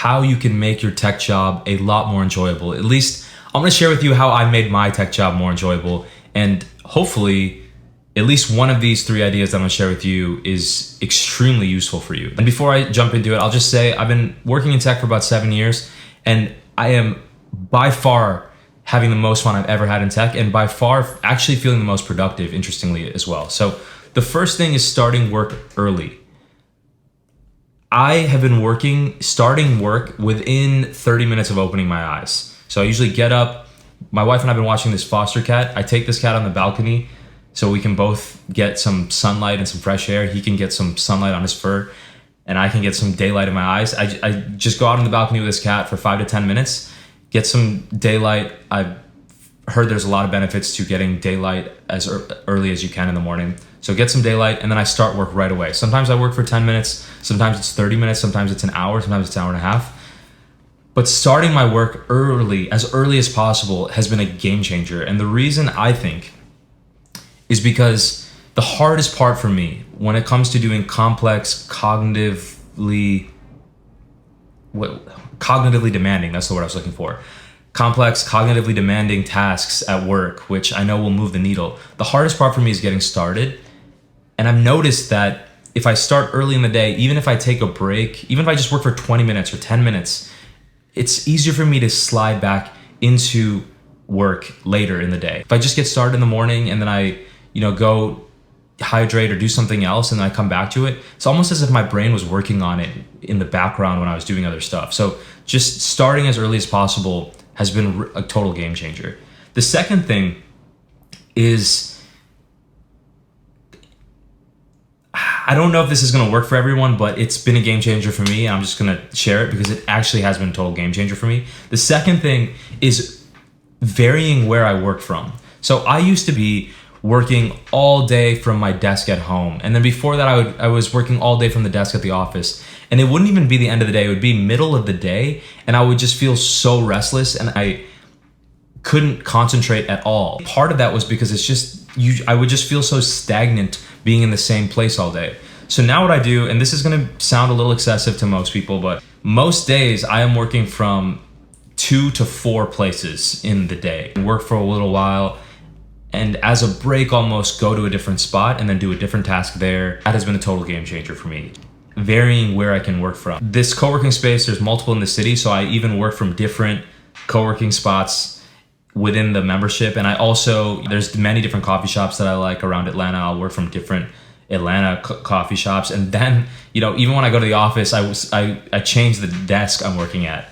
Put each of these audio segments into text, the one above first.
how you can make your tech job a lot more enjoyable. At least I'm gonna share with you how I made my tech job more enjoyable, and hopefully at least one of these 3 ideas that I'm gonna share with you is extremely useful for you. And before I jump into it, I'll just say I've been working in tech for about 7 years, and I am by far having the most fun I've ever had in tech, and by far actually feeling the most productive, interestingly, as well. So the first thing is starting work early. I have been starting work within 30 minutes of opening my eyes. So I usually get up, my wife and I have been watching this foster cat. I take this cat on the balcony so we can both get some sunlight and some fresh air. He can get some sunlight on his fur, and I can get some daylight in my eyes. I just go out on the balcony with this cat for 5 to 10 minutes, get some daylight. I've heard there's a lot of benefits to getting daylight as early as you can in the morning. So get some daylight, and then I start work right away. Sometimes I work for 10 minutes, sometimes it's 30 minutes, sometimes it's an hour, sometimes it's an hour and a half. But starting my work as early as possible, has been a game changer. And the reason I think is because the hardest part for me when it comes to doing complex, cognitively demanding, that's the word I was looking for. Complex, cognitively demanding tasks at work, which I know will move the needle. The hardest part for me is getting started. And I've noticed that if I start early in the day, even if I take a break, even if I just work for 20 minutes or 10 minutes, it's easier for me to slide back into work later in the day. If I just get started in the morning and then I, go hydrate or do something else and then I come back to it, it's almost as if my brain was working on it in the background when I was doing other stuff. So just starting as early as possible has been a total game changer. The second thing is, I don't know if this is gonna work for everyone, but it's been a game changer for me. I'm just gonna share it because it actually has been a total game changer for me. The second thing is varying where I work from. So I used to be working all day from my desk at home. And then before that, I was working all day from the desk at the office. And it wouldn't even be the end of the day. It would be middle of the day. And I would just feel so restless and I couldn't concentrate at all. Part of that was because I would just feel so stagnant being in the same place all day. So now what I do, and this is gonna sound a little excessive to most people, but most days I am working from 2 to 4 places in the day. Work for a little while, and as a break almost go to a different spot and then do a different task there. That has been a total game changer for me. Varying where I can work from. This co-working space, there's multiple in the city, so I even work from different co-working spots within the membership. And there's many different coffee shops that I like around Atlanta. I'll work from different Atlanta coffee shops. And then, even when I go to the office, I change the desk I'm working at.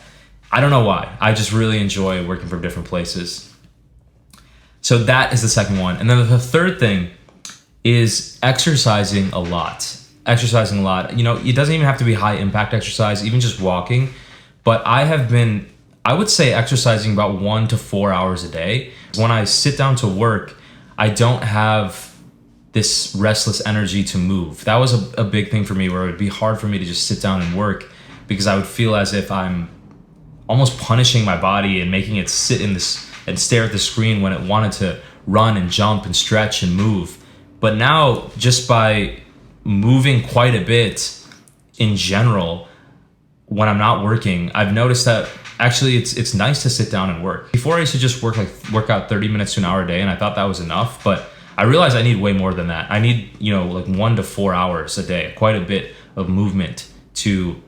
I don't know why. I just really enjoy working from different places. So that is the second one. And then the third thing is exercising a lot. It doesn't even have to be high impact exercise, even just walking. But I would say exercising about 1 to 4 hours a day. When I sit down to work, I don't have this restless energy to move. That was a big thing for me, where it would be hard for me to just sit down and work because I would feel as if I'm almost punishing my body and making it sit in this and stare at the screen when it wanted to run and jump and stretch and move. But now, just by moving quite a bit in general, when I'm not working, I've noticed that actually it's nice to sit down and work. Before I used to just work out 30 minutes to an hour a day, and I thought that was enough, but I realized I need way more than that. I need, 1 to 4 hours a day, quite a bit of movement to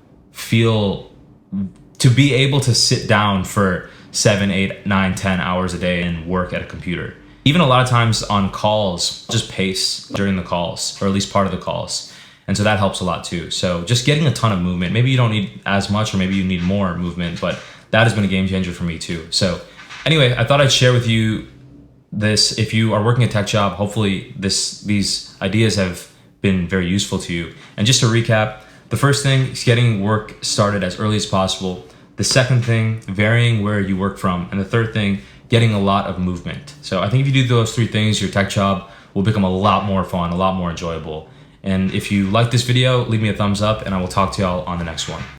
be able to sit down for 7, 8, 9, 10 hours a day and work at a computer. Even a lot of times on calls, just pace during the calls, or at least part of the calls. And so that helps a lot too. So just getting a ton of movement. Maybe you don't need as much, or maybe you need more movement, but that has been a game changer for me too. So anyway, I thought I'd share with you this. If you are working a tech job, hopefully these ideas have been very useful to you. And just to recap, the first thing is getting work started as early as possible. The second thing, varying where you work from. And the third thing, getting a lot of movement. So I think if you do those 3 things, your tech job will become a lot more fun, a lot more enjoyable. And if you like this video, leave me a thumbs up, and I will talk to y'all on the next one.